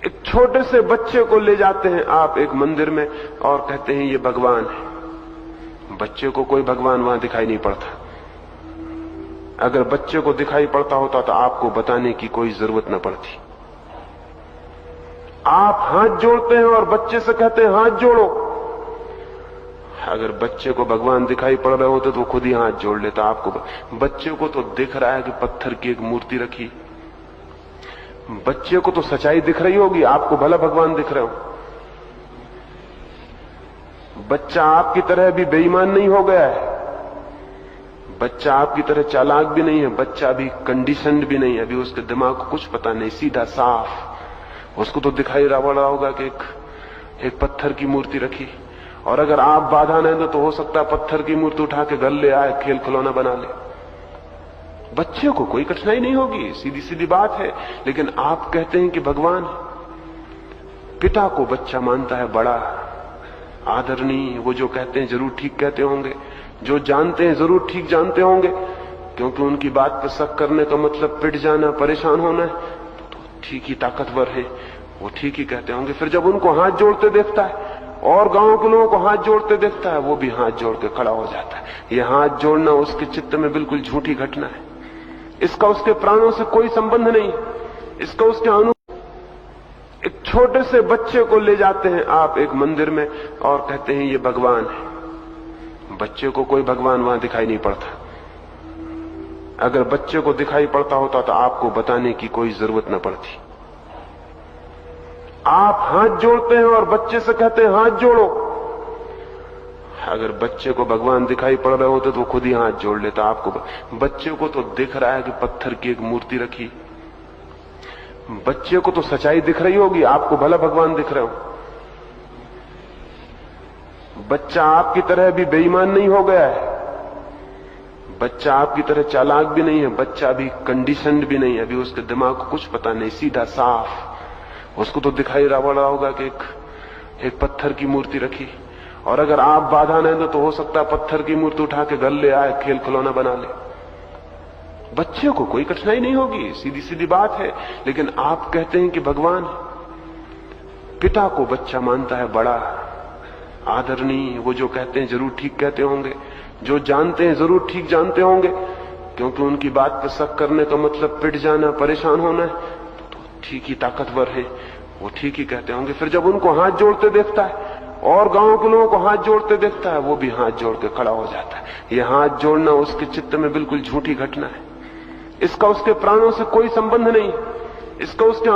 एक छोटे से बच्चे को ले जाते हैं आप एक मंदिर में और कहते हैं ये भगवान है। बच्चे को कोई भगवान वहां दिखाई नहीं पड़ता। अगर बच्चे को दिखाई पड़ता होता तो आपको बताने की कोई जरूरत न पड़ती। आप हाथ जोड़ते हैं और बच्चे से कहते हैं हाथ जोड़ो। अगर बच्चे को भगवान दिखाई पड़ रहे होते तो वो खुद ही हाथ जोड़ लेता। आपको बच्चे को तो दिख रहा है कि पत्थर की एक मूर्ति रखी। बच्चे को तो सच्चाई दिख रही होगी, आपको भला भगवान दिख रहे हो। बच्चा आपकी तरह भी बेईमान नहीं हो गया है। बच्चा आपकी तरह चालाक भी नहीं है। बच्चा भी कंडीशनड भी नहीं है। अभी उसके दिमाग को कुछ पता नहीं, सीधा साफ। उसको तो दिखाई रहा होगा कि एक पत्थर की मूर्ति रखी, और अगर आप बाधा नहीं दो तो हो सकता है पत्थर की मूर्ति उठा के घर ले आए, खेल खिलौना बना ले। बच्चे को कोई कठिनाई नहीं होगी, सीधी सीधी बात है। लेकिन आप कहते हैं कि भगवान है। पिता को बच्चा मानता है बड़ा आदरणीय। वो जो कहते हैं जरूर ठीक कहते होंगे, जो जानते हैं जरूर ठीक जानते होंगे, क्योंकि उनकी बात पर शक करने का मतलब पिट जाना, परेशान होना है। तो ठीक ही ताकतवर है, वो ठीक ही कहते होंगे। फिर जब उनको हाथ जोड़ते देखता है और गांव के लोगों को हाथ जोड़ते देखता है, वो भी हाथ जोड़ के खड़ा हो जाता है। ये हाथ जोड़ना उसके चित्त में बिल्कुल झूठी घटना है। इसका उसके प्राणों से कोई संबंध नहीं। इसका उसके एक छोटे से बच्चे को ले जाते हैं आप एक मंदिर में और कहते हैं ये भगवान है। बच्चे को कोई भगवान वहां दिखाई नहीं पड़ता। अगर बच्चे को दिखाई पड़ता होता तो आपको बताने की कोई जरूरत न पड़ती। आप हाथ जोड़ते हैं और बच्चे से कहते हैं हाथ जोड़ो। अगर बच्चे को भगवान दिखाई पड़ रहे होते तो वो खुद ही हाथ जोड़ लेता। आपको बच्चे को तो दिख रहा है कि पत्थर की एक मूर्ति रखी। बच्चे को तो सच्चाई दिख रही होगी, आपको भला भगवान दिख रहे हो। बच्चा आपकी तरह भी बेईमान नहीं हो गया है। बच्चा आपकी तरह चालाक भी नहीं है। बच्चा भी कंडीशनड भी नहीं है। अभी उसके दिमाग को कुछ पता नहीं, सीधा साफ। उसको तो दिखाई रहा होगा कि एक पत्थर की मूर्ति रखी, और अगर आप बाधा नहीं दो तो हो सकता है पत्थर की मूर्ति उठा के घर ले आए, खेल खिलौना बना ले। बच्चे को कोई कठिनाई नहीं होगी, सीधी सीधी बात है। लेकिन आप कहते हैं कि भगवान है। पिता को बच्चा मानता है बड़ा आदरणीय। वो जो कहते हैं जरूर ठीक कहते होंगे, जो जानते हैं जरूर ठीक जानते होंगे, क्योंकि उनकी बात पर शक करने का मतलब पिट जाना, परेशान होना है। तो ठीक ही ताकतवर है, वो ठीक ही कहते होंगे। फिर जब उनको हाथ जोड़ते देखता है और गांव के लोगों को हाथ जोड़ते देखता है, वो भी हाथ जोड़ के खड़ा हो जाता है। ये हाथ जोड़ना उसके चित्त में बिल्कुल झूठी घटना है। इसका उसके प्राणों से कोई संबंध नहीं। इसका उसके